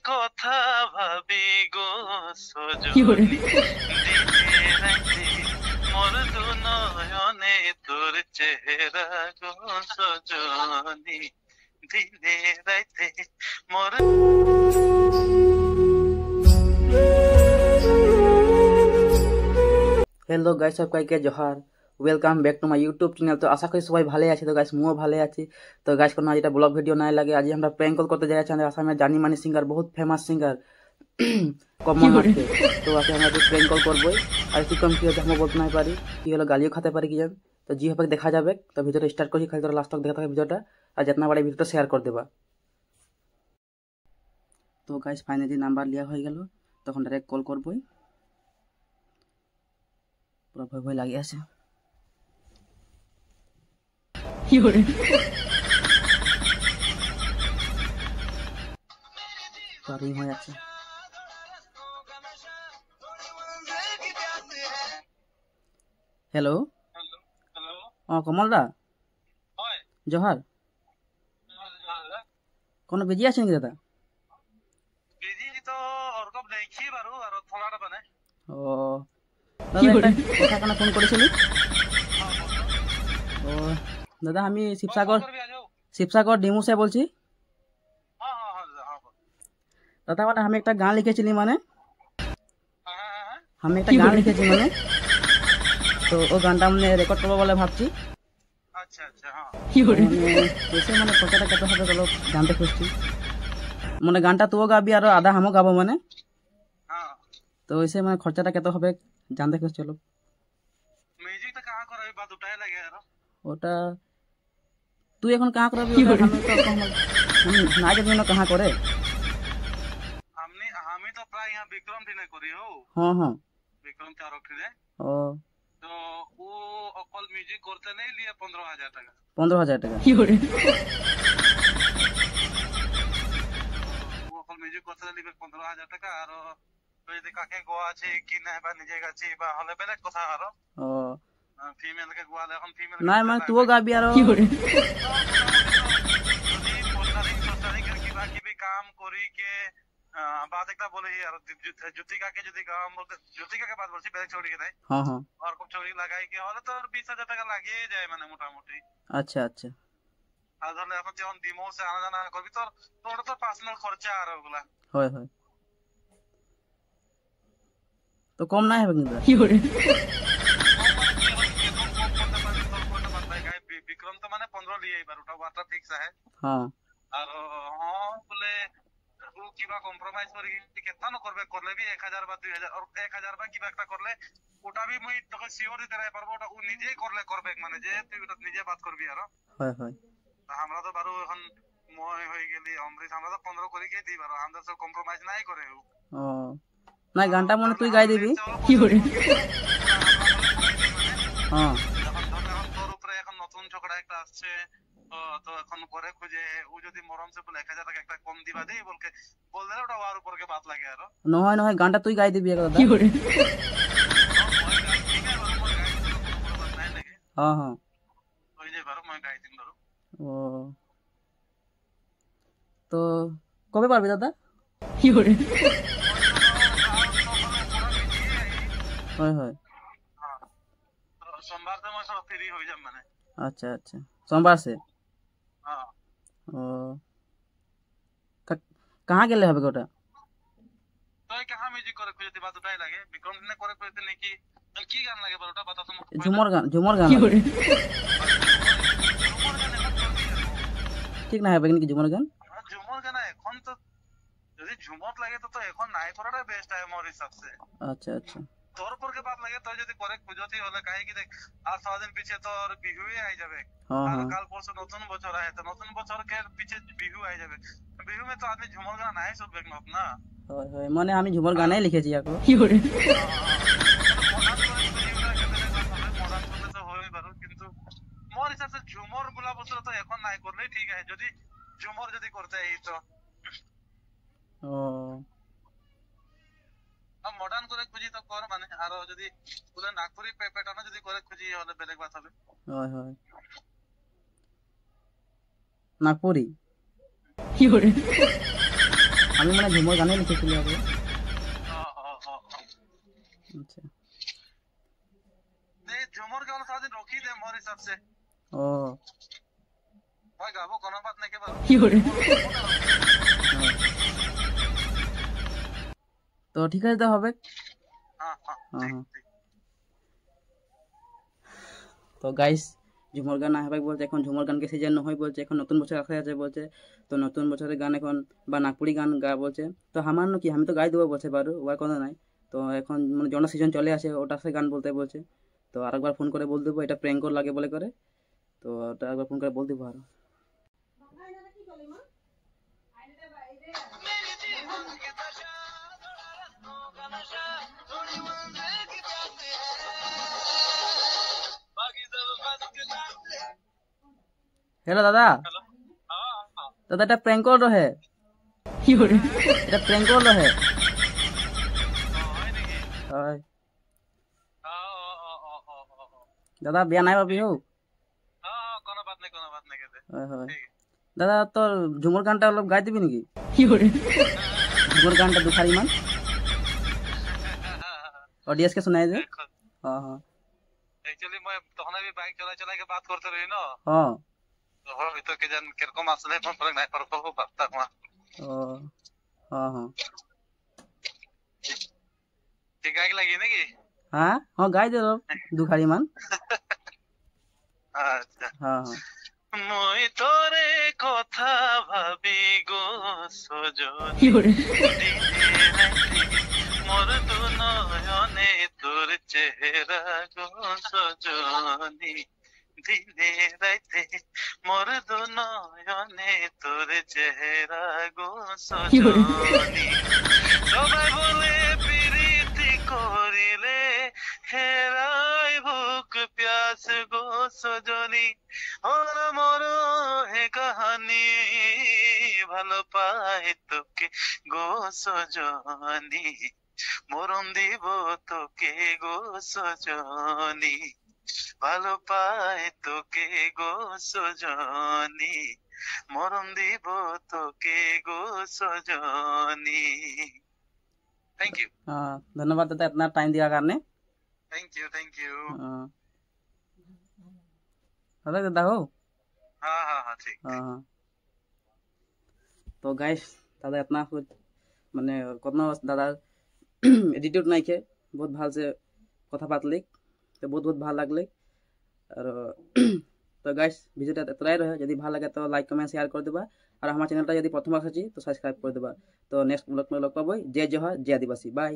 কথা ভাবি গো সজনী দিনে রাতে মোর দু নয়নে তোর চেহারা গো সজনী দিনে রাতে মোর। हेलो गाइस, सबके जोहार। Welcome back to my YouTube channel. তো আশা করি সবাই ভালো আছে। তো গাইস মুও ভালো আছি। তো গাইস কোনো যেটা ব্লগ ভিডিও নাই লাগে, আজ আমরা প্র্যাঙ্ক কল করতে যাচ্ছি আমাদের আসামের জানি মানি সিঙ্গার, বহুত ফেমাস সিঙ্গার কমল নাথকে। তো ওকে আমরা একটু প্র্যাঙ্ক কল করবই। আর কি কম কি হচ্ছে আমি বলতে নাই পারি, কি হলো গালিও খেতে পারি কি জান। তো জি হবে দেখা যাবে। তো ভিডিওটা স্টার্ট করি, খালি তোরা লাস্ট তক দেখা থাকে ভিডিওটা, আর যেতনা পারে ভিডিওটা শেয়ার করে দেবা। তো গাইস ফাইনালি নাম্বার লিয়া হয়ে গেল, তখন ডাইরেক্ট কল করবই। পুরো ভয় ভয় লাগে আছে। রিং হয়ে যাচ্ছে। হ্যালো কমল দা, জোহার। কোনো বিজি আছে নাকি দাদা? ও দাদা কথা কেন ফোন করেছিলি? ও দাদা আমি শিবসাগর ডিমু সে বলছি। দাদা মানে আমি একটা গান লিখেছিলি, মানে আমি একটা গান লিখেছি মানে, তো ও গানটা মানে রেকর্ড করবো বলে ভাবছি। মানে খরচাটা কত হবে চলো জানতে খুঁজছি। মানে গানটা তুও গাবি আর আধা হামও গাবো মানে, তো ওইসে মানে খরচাটা কত হবে জানতে খুঁজছি। চলো ওটা তুই এখন কাহা করবি? না জানি না কাহা করে। আমি তো প্রায় यहाँ विक्रम टी नहीं करी हो। हाँ हाँ विक्रम चारों टी ने। ओ तो वो अकल म्यूजिक करते नहीं लिए 15,000 টাকা। 15,000 টাকা वो अकल म्यूजिक करते लिए 15,000 টাকা। আর যদি কাকে গোয়া আছে কি না বা নিজে গাছি বা হলে বেলেগ কথা। আর ও ফিমেল কে গোয়ালে এখন ফিমেল না মানে তুও গাবি আর যদি পোস্টারিং কিবা কিবি কাম করি কে বাদ একটা বলে আর জ্যোতিকাকে যদি গাম বলতে জ্যোতিকাকে বাদ বলছি, বেলেগ চৌড়ি কে নাই। হ্যাঁ হ্যাঁ আর খুব চৌড়ি লাগাই কে হলে তোর 20,000 টাকা লাগিয়ে যায় মানে মোটামুটি। আচ্ছা আচ্ছা। আর ধরলে এখন যেমন ডিমো সে আনা জানা করবি তোর তোর তো পার্সোনাল খরচা আর ওগুলা। হয় হয়। তো কম নাই হবে কিন্তু विक्रम तो माने 15 लिए बार उठा वाटर फिक्स है। हाँ और हां बोले वो কিবা কম্প্রোমাইজ করি কেতনা ন করবে, করলে भी 1000 বা 2000 और 1000 বা কিবা একটা করলে ওটা भी মই তোকে সিওর দিতে রাই পারবো। ওটা ও নিজেই করলে করবে মানে যে তুই ওটা নিজে বাত করবি। আর হয় হয়। আমরা তো বারো এখন মই হয়ে গেলি অমৃত, আমরা তো 15 করে কে দিই বারো, আমরা তো কম্প্রোমাইজ নাই করে। ও না গানটা মনে তুই গাই দিবি কি করে? হ্যাঁ তোর উপরে এখন নতুন ঝগড়া একটা আসছে। তো এখন করে খুঁজে ও যদি মরম সে বলে 1000 টাকা একটা কম দিবা দেই বলকে বল দিলে ওটা ওর উপরে বাত লাগে। আর নহয় নহয় গানটা তুই গাই দিবি দাদা কি করে? হ্যাঁ হ্যাঁ ওই যে বারো মই গাই দিন ধরো। ও তো কবে পারবি দাদা কি করে? হয় হয়। সোমবার তো মই সব ফ্রি হয়ে যাব মানে। আচ্ছা আচ্ছা সোমবার से। हां ও कहाँ গেলে হবে ওটা? তুই कहाँ म्यूजिक করে খুঁজে বাত ওটাই লাগে। বিক্রম দিনে করে খুঁজতে নাকি কি গান লাগে বল ওটা বাতা তুমি। ঝুমর গান ঠিক না হবে নাকি ঝুমর গান? ঝুমর গান এখন তো যদি ঝুমর লাগে তো এখন নাই করাটা বেস্ট হয় মোর হিসাব से। আচ্ছা আচ্ছা তোর উপর কে বাত লাগে। তুই যদি করে খুঁজতি হলে কাहे কি দেখ আর 6 দিন পিছে তোর বিহুই আই যাবে। আর কাল পরশু নতুন বছর আয় তো নতুন বছর के पीछे বিহু আই যাবে। বিহু में तो आदमी झूमर गाना নাই শুনবে না। হয় হয় মানে আমি ঝুমর গানাই লিখেছি এখন কি করে। কিন্তু মোর হিসাব से ঝুমর গুলা বছর তো এখন নাই করলে ঠিক আছে। যদি ঝুমর যদি করতে এই তো ও মডার্ন করে খুঁজি তো কর মানে। আর যদি বলে নাগপুরি প্যাটার্ন যদি করে খুঁজি হলে বেলেগ বাত হবে। হয় হয় নাগপুরি কি করে? আমি মানে ঝুমৰ গানেই লিখিছিলোঁ আৰু আচ্ছা नहीं झूमर के वाला साथ रोकी दे मोर हिसाब से অঁ भाई गाबो कोनो बात नहीं के बाबू তো ঠিক আছে তা হবে हां हां हाँ, हाँ। তো গাইস ঝুমর গান আসবে বলছে এখন ঝুমর গানকে সিজন নহয় বলছে এখন নতুন বছর আসে আছে বলছে তো নতুন বছরের গান এখন বা নাগপুরি গান গা বলছে তো আমার কি আমি তো গাই দেবো বলছে পারো ওর কথা নাই তো এখন মানে জন সিজন চলে আসে ওটা সে গান বলতে বলছে তো আরেকবার ফোন করে বল দেবো এটা প্র্যাঙ্ক কল লাগে বলে করে তো ওটা একবার ফোন করে বল দেবো আরো हेलो दादा हेलो हां दादा এটা প্র্যাঙ্ক কল রহে এটা প্র্যাঙ্ক কল রহে হয় নাকি হয় हां দাদা বিয়া নাই পাবি হো हां कोनो बात नहीं कहते হয় হয় ठीक है দাদা তোর ঝুমুর গানটা অলপ গাই দিবি নাকি ঝুমুর গানটা দুখারি মান ऑडियंस के सुनाई दे हाँ हाँ एक्चुअली मैं तखन भी बाइक चला के बात करते रही ना हाँ तो हो तो के जन किरको मासले पण फरक नहीं पर को बात हुआ ओ हाँ हाँ ठीक है लगी ना कि हाँ हाँ गाई दे दुखारी मान अच्छा हाँ हाँ মই তোরে কথা ভাবি গো সজনী মোর দু নয়নে তোর চেহারা গো সজনী দিনে রাইতে মোর দু নয়নে তোর চেহারা গো সজনী সবাই বলে প্রীতি করিলে হেরাই ভুক প্যাস গো সজনী ওর মোর হে কাহানি ভালো পাই তোকে গো সজনী মরণ দিব তোকে গো সজনী ভালো পাই তোকে গো সজনী মরণ দিব তোকে গো সজনী थैंक यू हाँ धन्यवाद दादा इतना टाइम दिया करने थैंक यू हाँ दादा दादा हो हाँ हाँ हाँ ठीक हाँ हाँ तो गाइस दादा इतना कुछ মানে কোনো দাদা এটিটিউড নাইকে বহুত ভাল সে কথা পাতলি তো বহুত বহুত ভাল লাগলে আর তো গাইস ভিডিওটা এতটাই রহে যদি ভাল লাগে তো লাইক কমেন্ট শেয়ার করে দেবা আর আমার চ্যানেলটা যদি প্রথম আসছি তো সাবস্ক্রাইব করে দেবা তো নেক্সট ব্লগ में লগ পাবো জয় জওহার জয় আদিবাসী বাই